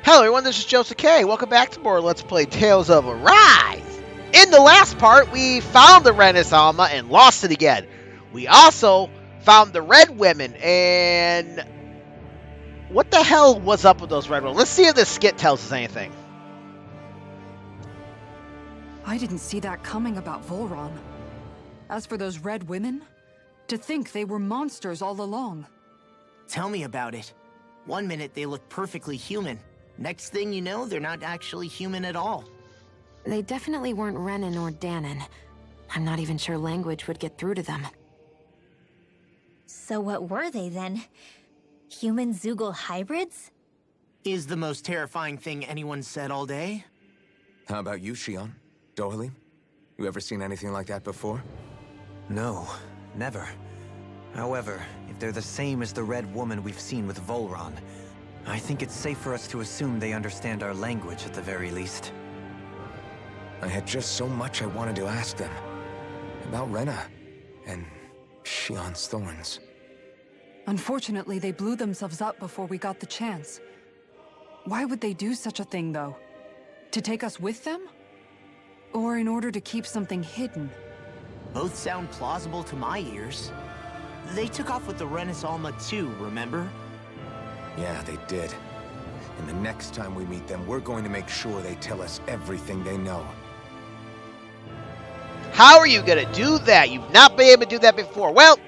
Hello everyone, this is Joseph K. Welcome back to more Let's Play Tales of Arise. In the last part, we found the Renaissance and lost it again. We also found the Red Women, and what the hell was up with those Red Women? Let's see if this skit tells us anything. I didn't see that coming about Vholran. As for those Red Women, to think they were monsters all along. Tell me about it. One minute they look perfectly human. Next thing you know, they're not actually human at all. They definitely weren't Renan or Dahna. I'm not even sure language would get through to them. So what were they then? Human zeugle hybrids? Is the most terrifying thing anyone said all day? How about you, Shionne? Dohalim? You ever seen anything like that before? No, never. However, if they're the same as the Red Woman we've seen with Vholran, I think it's safe for us to assume they understand our language at the very least. I had just so much I wanted to ask them. About Rena and Shionne's thorns. Unfortunately, they blew themselves up before we got the chance. Why would they do such a thing, though? To take us with them? Or in order to keep something hidden? Both sound plausible to my ears. They took off with the Renaissance too, remember? Yeah, they did. And the next time we meet them, we're going to make sure they tell us everything they know. How are you going to do that? You've not been able to do that before. Well,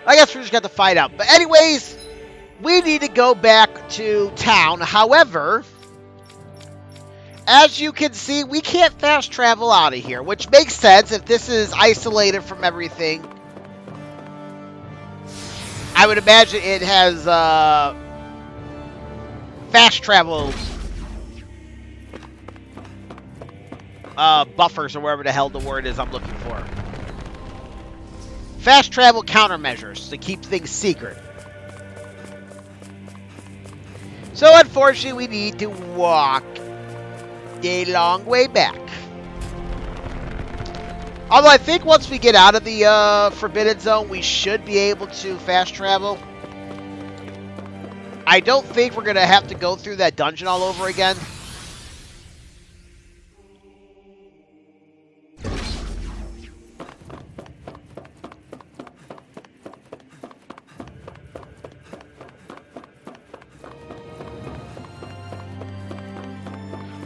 I guess we just got to find out. But anyways, we need to go back to town. However, as you can see, we can't fast travel out of here, which makes sense if this is isolated from everything. I would imagine it has fast travel buffers, or whatever the hell the word is I'm looking for. Fast travel countermeasures to keep things secret. So unfortunately we need to walk a long way back. Although I think once we get out of the Forbidden Zone, we should be able to fast travel. I don't think we're going to have to go through that dungeon all over again.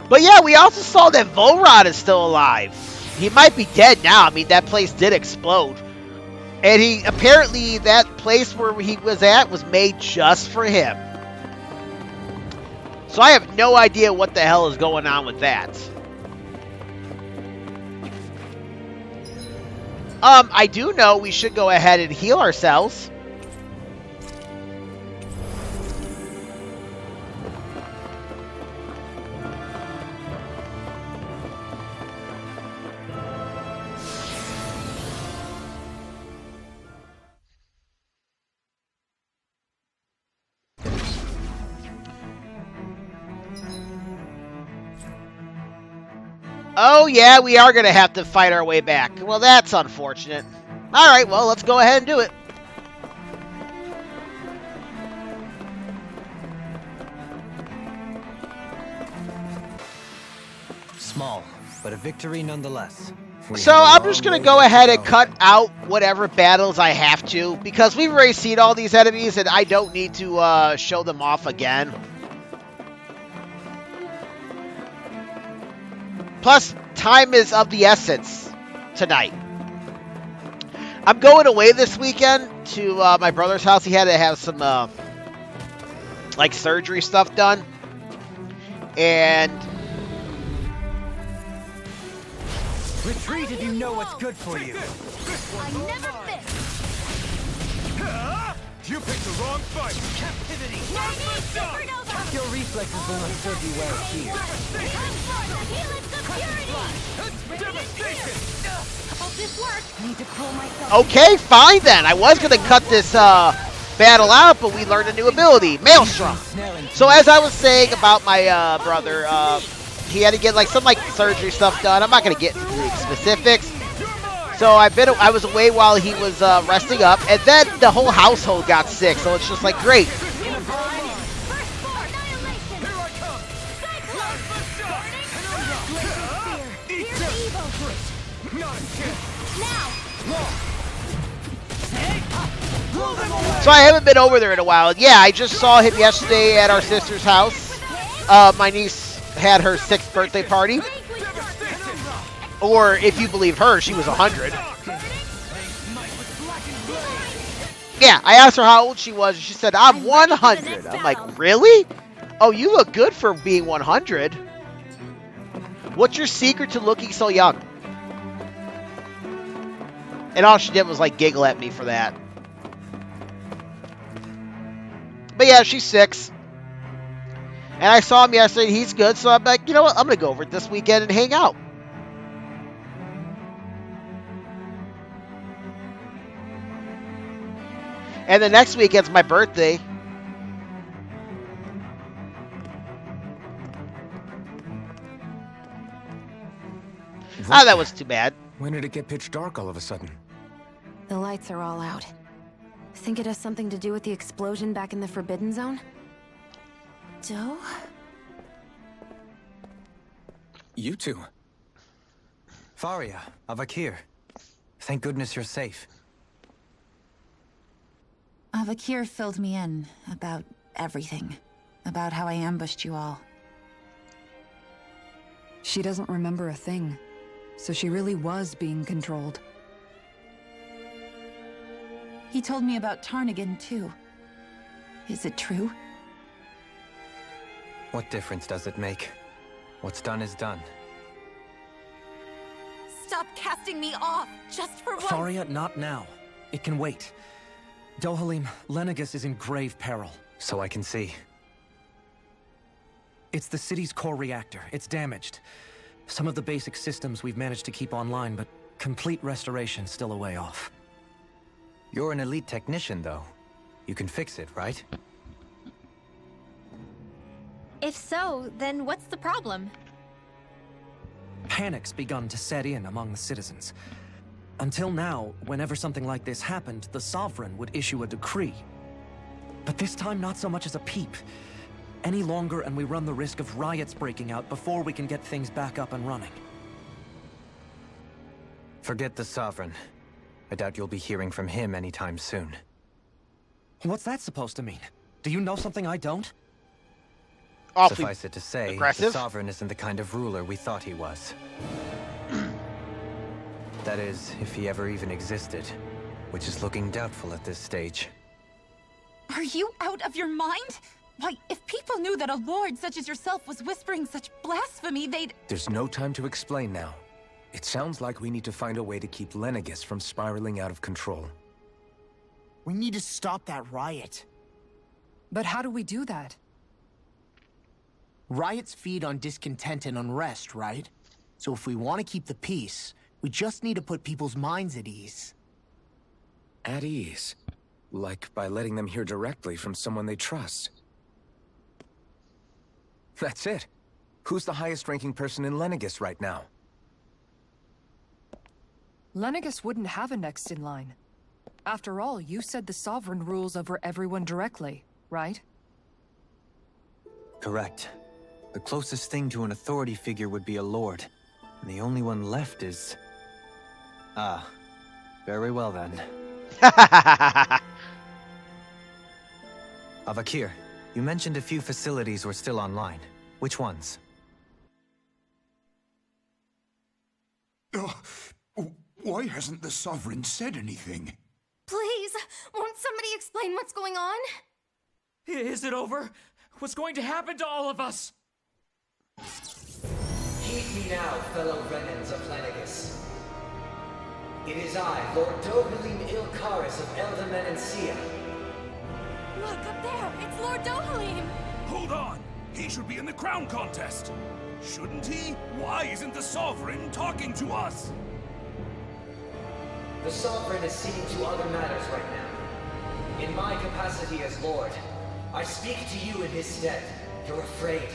But yeah, we also saw that Vholran is still alive. He might be dead now. I mean, that place did explode. And he apparently, that place where he was at was made just for him. So I have no idea what the hell is going on with that. I do know we should go ahead and heal ourselves. Oh, yeah, we are going to have to fight our way back. Well, that's unfortunate. Alright, well, let's go ahead and do it. Small, but a victory nonetheless. So I'm just going to go ahead and cut out whatever battles I have to, because we've already seen all these enemies and I don't need to show them off again. Plus, time is of the essence tonight. I'm going away this weekend to my brother's house. He had to have some, like, surgery stuff done. And... retreat if you know what's good for you. I never miss! You picked the wrong fight! Captivity! Supernova! Your reflexes will not serve you well here. Devastation! Hope this works. Need to cool myself. okay, fine then. I was going to cut this battle out, but we learned a new ability. Maelstrom. So as I was saying about my brother, he had to get like some surgery stuff done. I'm not going to get into the specifics. So I was away while he was resting up, and then the whole household got sick. So it's just like, great. Eat Here's this! the evil! Not a chance! Now! So I haven't been over there in a while. Yeah, I just saw him yesterday at our sister's house. My niece had her 6th birthday party. Or if you believe her, she was 100. Yeah, I asked her how old she was, and she said, I'm 100. I'm like, really? Oh, you look good for being 100. What's your secret to looking so young? And all she did was like giggle at me for that. But yeah, she's 6. And I saw him yesterday. He's good. So I'm like, you know what? I'm going to go over it this weekend and hang out. And the next weekend's my birthday. Ah, that was too bad. When did it get pitch dark all of a sudden? The lights are all out. Think it has something to do with the explosion back in the Forbidden Zone? Doe? You two. Fahria, Avakhir. Thank goodness you're safe. Avakhir filled me in about everything. About how I ambushed you all. She doesn't remember a thing, so she really was being controlled. He told me about Tarnigan, too. Is it true? What difference does it make? What's done is done. Stop casting me off, just for once! Fahria, not now. It can wait. Dohalim, Lenegis is in grave peril. So I can see. It's the city's core reactor. It's damaged. Some of the basic systems we've managed to keep online, but complete restoration's still a way off. You're an elite technician, though. You can fix it, right? If so, then what's the problem? Panic's begun to set in among the citizens. Until now, whenever something like this happened, the Sovereign would issue a decree. But this time, not so much as a peep. Any longer, and we run the risk of riots breaking out before we can get things back up and running. Forget the Sovereign. I doubt you'll be hearing from him anytime soon. What's that supposed to mean? Do you know something I don't? Awfully Suffice it to say, aggressive. the Sovereign isn't the kind of ruler we thought he was. That is, if he ever even existed, which is looking doubtful at this stage. Are you out of your mind? Why, if people knew that a lord such as yourself was whispering such blasphemy, they'd... There's no time to explain now. It sounds like we need to find a way to keep Lenegis from spiraling out of control. We need to stop that riot. But how do we do that? Riots feed on discontent and unrest, right? So if we want to keep the peace, we just need to put people's minds at ease. At ease? Like by letting them hear directly from someone they trust. That's it. Who's the highest-ranking person in Lenegis right now? Lenegis wouldn't have a next in line. After all, you said the Sovereign rules over everyone directly, right? Correct. The closest thing to an authority figure would be a lord. And the only one left is... Ah. Very well then. Avakhir, you mentioned a few facilities were still online. Which ones? Why hasn't the Sovereign said anything? Please, won't somebody explain what's going on? Is it over? What's going to happen to all of us? Heed me now, fellow Renans of Lenegis. It is I, Lord Dohalim Ilkaris of Eldaman and Sia. Look, up there! It's Lord Dohalim! Hold on! He should be in the crown contest! Shouldn't he? Why isn't the Sovereign talking to us? The Sovereign is seeing to other matters right now. In my capacity as Lord, I speak to you in his stead. You're afraid.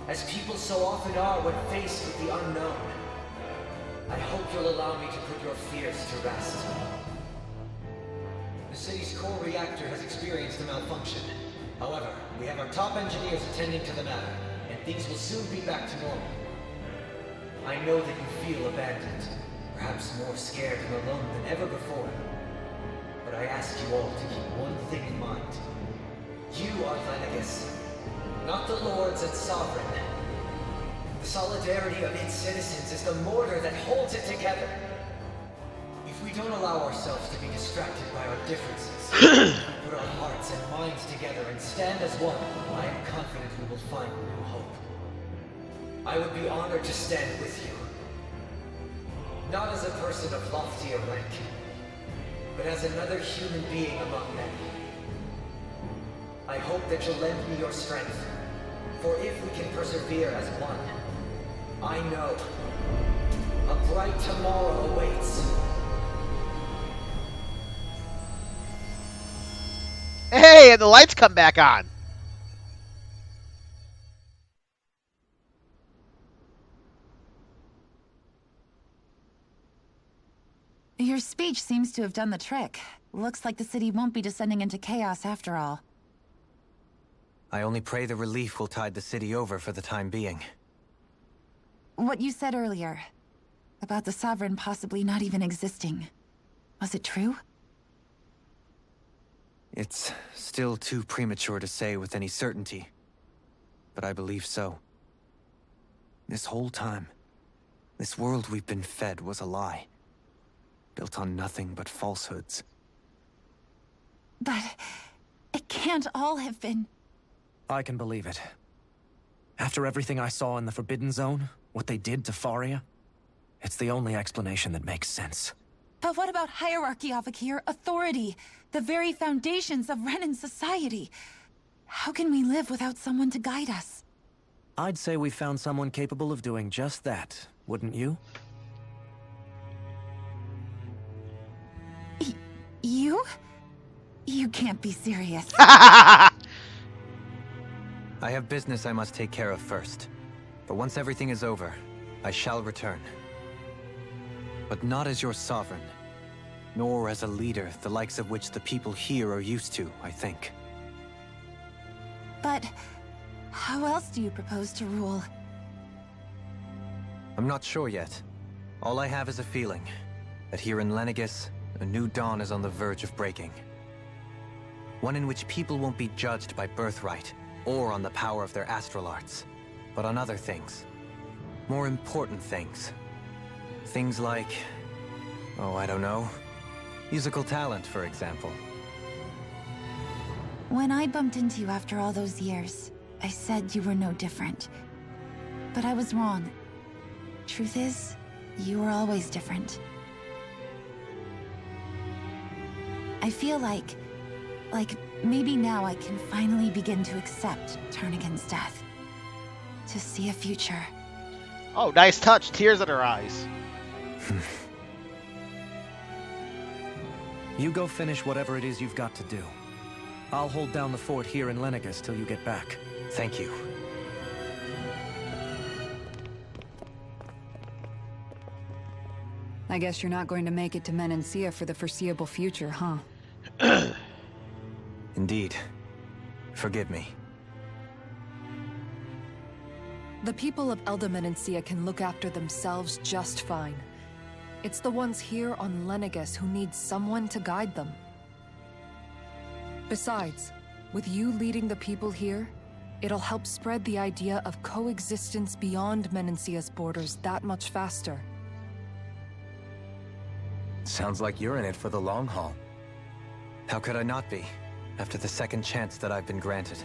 As people so often are when faced with the unknown. I hope you'll allow me to put your fears to rest. The city's core reactor has experienced a malfunction. However, we have our top engineers attending to the matter, and things will soon be back to normal. I know that you feel abandoned, perhaps more scared and alone than ever before. But I ask you all to keep one thing in mind. You are Lenegis, not the lords and sovereign. The solidarity of its citizens is the mortar that holds it together. If we don't allow ourselves to be distracted by our differences, put our hearts and minds together and stand as one, I am confident we will find new hope. I would be honored to stand with you. Not as a person of loftier rank, but as another human being among men. I hope that you'll lend me your strength, for if we can persevere as one, I know a bright tomorrow awaits. Hey, and the lights come back on. Your speech seems to have done the trick. Looks like the city won't be descending into chaos after all. I only pray the relief will tide the city over for the time being. What you said earlier, about the Sovereign possibly not even existing, was it true? It's still too premature to say with any certainty, but I believe so. This whole time, this world we've been fed was a lie, built on nothing but falsehoods. But it can't all have been... I can believe it. After everything I saw in the Forbidden Zone, what they did to Fahria, it's the only explanation that makes sense. But what about hierarchy, Avakhir? Authority? The very foundations of Renan society? How can we live without someone to guide us? I'd say we found someone capable of doing just that, wouldn't you? You? You can't be serious. I have business I must take care of first. But once everything is over, I shall return. But not as your sovereign, nor as a leader the likes of which the people here are used to, I think. But how else do you propose to rule? I'm not sure yet. All I have is a feeling that here in Lenegis, a new dawn is on the verge of breaking. One in which people won't be judged by birthright or on the power of their astral arts, but on other things. More important things. Things like, oh, I don't know, musical talent, for example. When I bumped into you after all those years, I said you were no different. But I was wrong. Truth is, you were always different. I feel like maybe now I can finally begin to accept Turnagain's death. To see a future. Oh, nice touch. Tears in her eyes. You go finish whatever it is you've got to do. I'll hold down the fort here in Lenegis till you get back. Thank you. I guess you're not going to make it to Menancia for the foreseeable future, huh? Indeed. Forgive me. The people of Elda Menancia can look after themselves just fine. It's the ones here on Lenegis who need someone to guide them. Besides, with you leading the people here, it'll help spread the idea of coexistence beyond Menancia's borders that much faster. Sounds like you're in it for the long haul. How could I not be, after the second chance that I've been granted?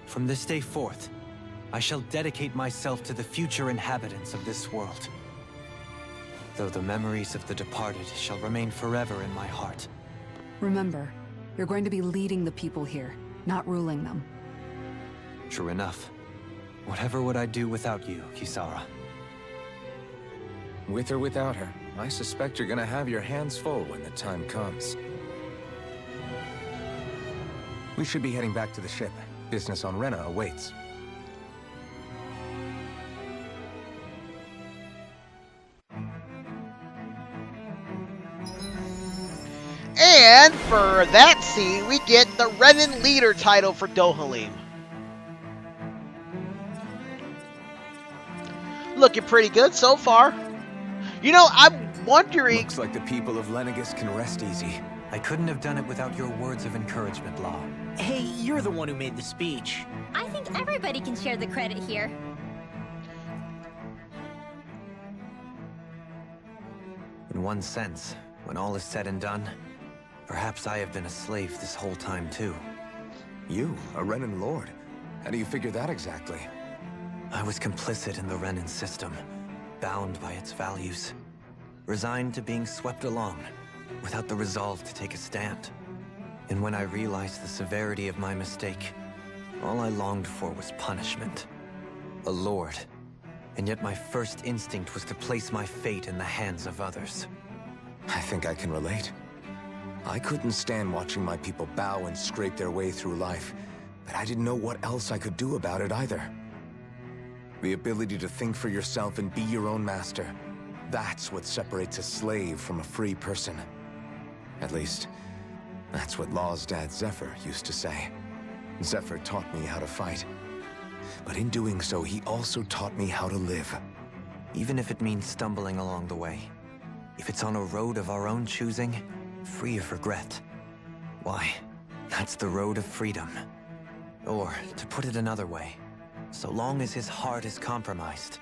From this day forth, I shall dedicate myself to the future inhabitants of this world. Though the memories of the departed shall remain forever in my heart. Remember, you're going to be leading the people here, not ruling them. True enough. Whatever would I do without you, Kisara? With or without her, I suspect you're gonna have your hands full when the time comes. We should be heading back to the ship. Business on Rena awaits. And for that scene, we get the Renan Leader title for Dohalim. Looking pretty good so far. You know, I'm wondering... Looks like the people of Lenegis can rest easy. I couldn't have done it without your words of encouragement, Law. Hey, you're the one who made the speech. I think everybody can share the credit here. In one sense, when all is said and done, perhaps I have been a slave this whole time too. You, a Renan Lord? How do you figure that exactly? I was complicit in the Renan system, bound by its values, resigned to being swept along, without the resolve to take a stand. And when I realized the severity of my mistake, all I longed for was punishment. A lord. And yet my first instinct was to place my fate in the hands of others. I think I can relate. I couldn't stand watching my people bow and scrape their way through life, but I didn't know what else I could do about it either. The ability to think for yourself and be your own master, that's what separates a slave from a free person. At least, that's what Law's dad Zephyr used to say. Zephyr taught me how to fight. But in doing so, he also taught me how to live. Even if it means stumbling along the way. If it's on a road of our own choosing, free of regret. Why, that's the road of freedom. Or, to put it another way, so long as his heart is compromised,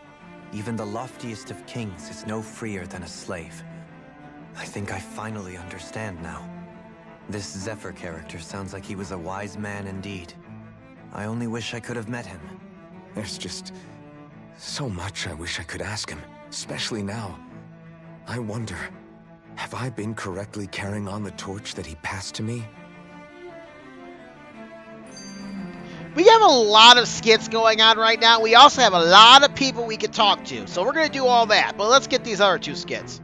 even the loftiest of kings is no freer than a slave. I think I finally understand now. This Zephyr character sounds like he was a wise man indeed. I only wish I could have met him. There's just so much I wish I could ask him, especially now. I wonder, have I been correctly carrying on the torch that he passed to me? We have a lot of skits going on right now. We also have a lot of people we can talk to. So we're going to do all that. But let's get these other two skits.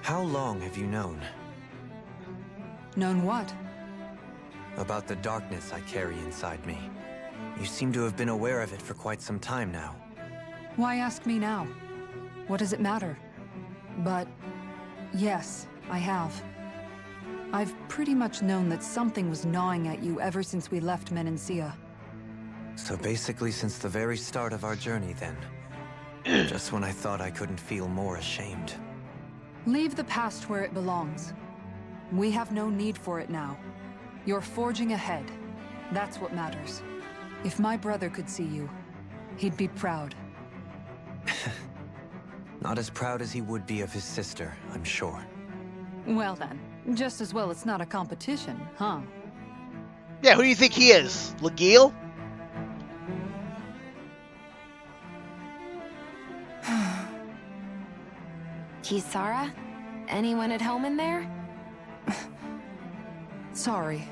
How long have you known? Known what? About the darkness I carry inside me. You seem to have been aware of it for quite some time now. Why ask me now? What does it matter? But yes, I have. I've pretty much known that something was gnawing at you ever since we left Menancia. So basically since the very start of our journey then. Just when I thought I couldn't feel more ashamed. Leave the past where it belongs. We have no need for it now. You're forging ahead. That's what matters. If my brother could see you, he'd be proud. Not as proud as he would be of his sister, I'm sure. Well then, just as well it's not a competition, huh? Yeah, who do you think he is? Legil? Kisara? Anyone at home in there? Sorry.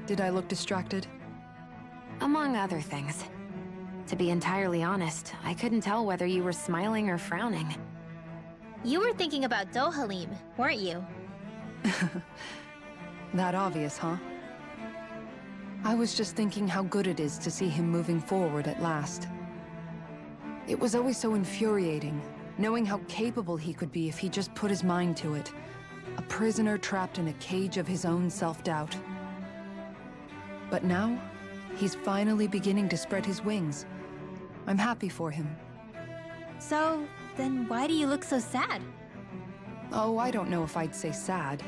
Did I look distracted? Among other things. To be entirely honest, I couldn't tell whether you were smiling or frowning. You were thinking about Dohalim, weren't you? That obvious, huh? I was just thinking how good it is to see him moving forward at last. It was always so infuriating, knowing how capable he could be if he just put his mind to it. A prisoner trapped in a cage of his own self-doubt. But now, he's finally beginning to spread his wings. I'm happy for him. So, then why do you look so sad? Oh, I don't know if I'd say sad.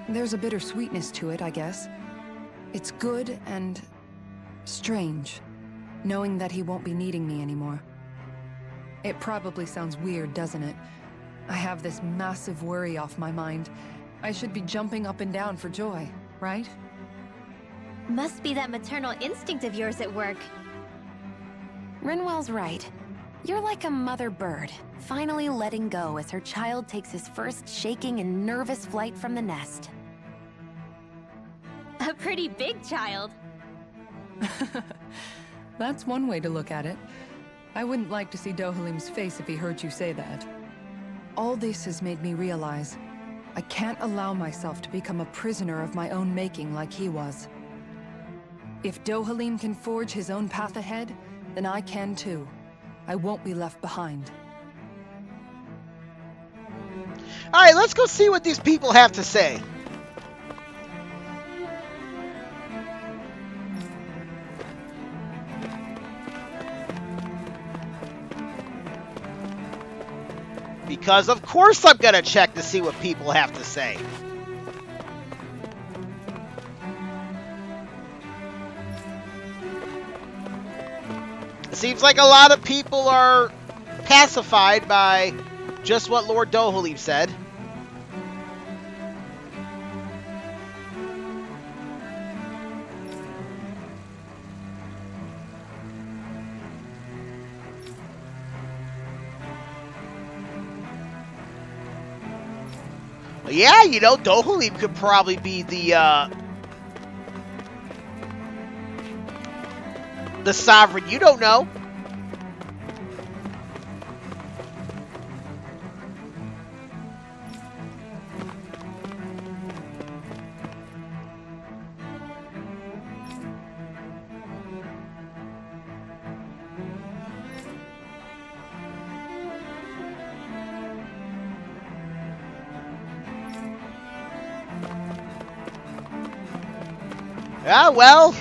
There's a bittersweetness to it, I guess. It's good and strange, knowing that he won't be needing me anymore. It probably sounds weird, doesn't it? I have this massive worry off my mind. I should be jumping up and down for joy, right? Must be that maternal instinct of yours at work. Rinwell's right. You're like a mother bird, finally letting go as her child takes his first shaking and nervous flight from the nest. A pretty big child. That's one way to look at it. I wouldn't like to see Dohalim's face if he heard you say that. All this has made me realize I can't allow myself to become a prisoner of my own making like he was. If Dohalim can forge his own path ahead, then I can too. I won't be left behind. Alright, let's go see what these people have to say. Because of course I'm going to check to see what people have to say. It seems like a lot of people are pacified by just what Lord Dohalim said. Yeah, you know, Dohalim could probably be the sovereign. You don't know. Yeah, well,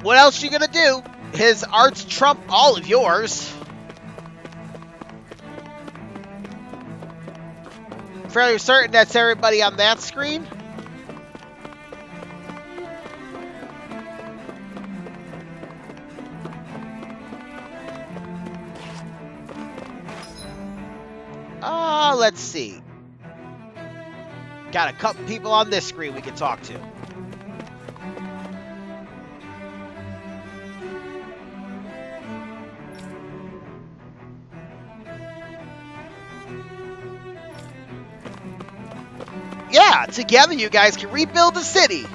what else you gonna do? His arts trump all of yours. Fairly certain that's everybody on that screen. Let's see. Got a couple people on this screen we can talk to. Yeah, together you guys can rebuild the city.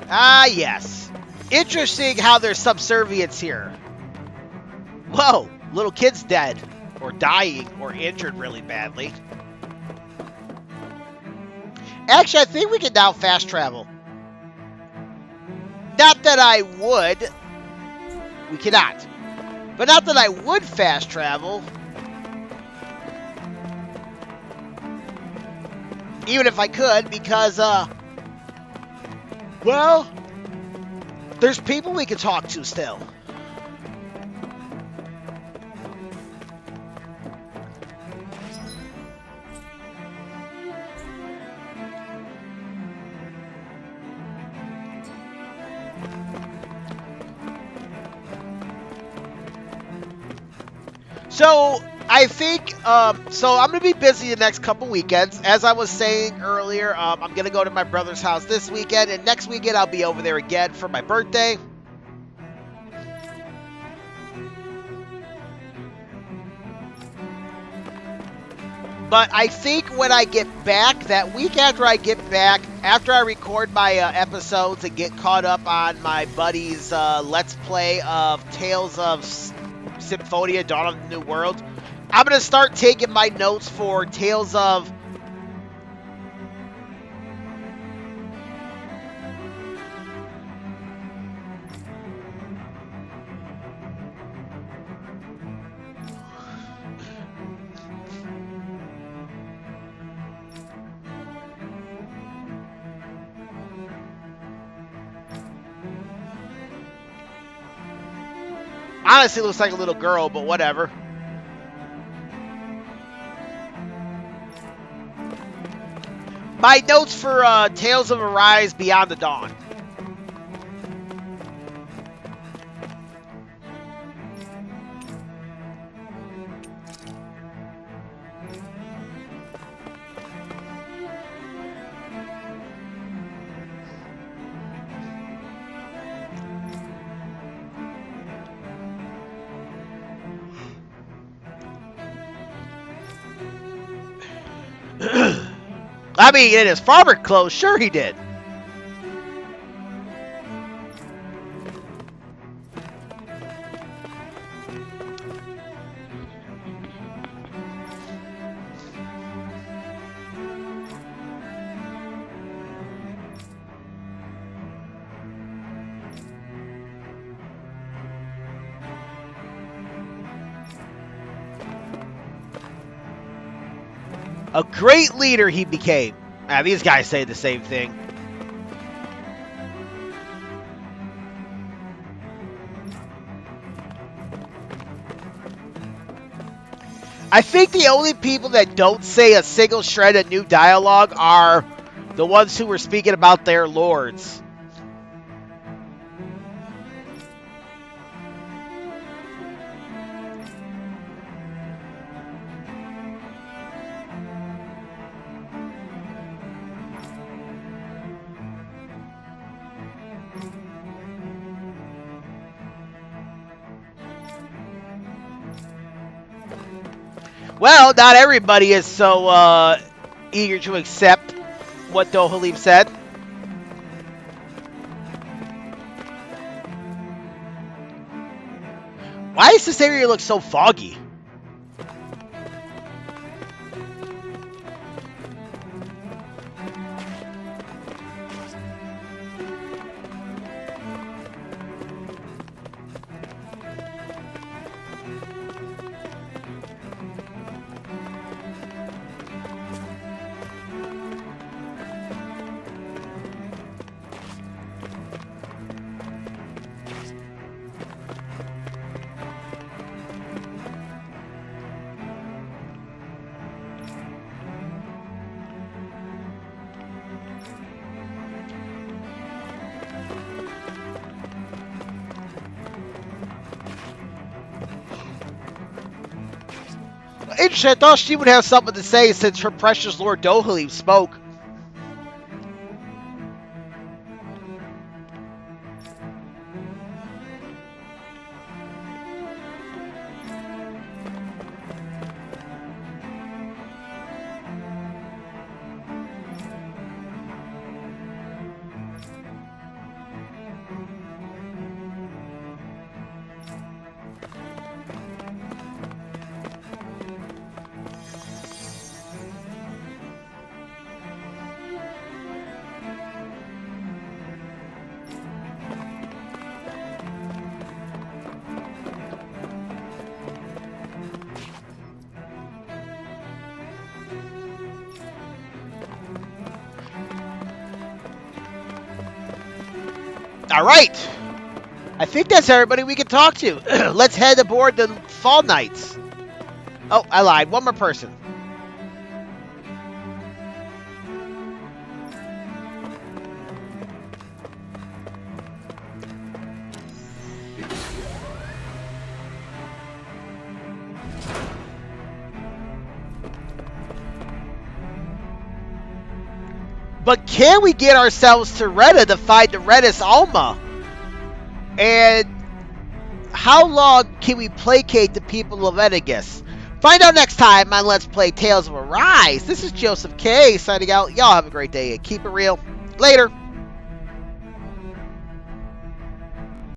Ah, yes. Interesting how there's subservience here. Whoa, little kid's dead. Or dying, or injured really badly. Actually, I think we can now fast travel. Not that I would. We cannot. But not that I would fast travel. Even if I could, because, well, there's people we can talk to still. So, I think, so I'm going to be busy the next couple weekends. As I was saying earlier, I'm going to go to my brother's house this weekend, and next weekend I'll be over there again for my birthday. But I think when I get back, that week after I get back, after I record my episodes and get caught up on my buddy's Let's Play of Tales of Symphonia, Dawn of the New World, I'm going to start taking my notes for Tales of... Honestly, looks like a little girl, but whatever. My notes for Tales of Arise Beyond the Dawn. I mean, in his farmer clothes, sure he did. A great leader he became. Ah, these guys say the same thing. I think the only people that don't say a single shred of new dialogue are the ones who were speaking about their lords. Well, not everybody is so eager to accept what Dohalim said. Why does this area look so foggy? Interesting, I thought she would have something to say since her precious Lord Dohalim spoke. All right. I think that's everybody we can talk to. Let's head aboard the Fall Knights. Oh, I lied. One more person. But can we get ourselves to Retta to find the Redis Alma? And how long can we placate the people of Lenegis? Find out next time on Let's Play Tales of Arise. This is Joseph K. signing out. Y'all have a great day and keep it real. Later.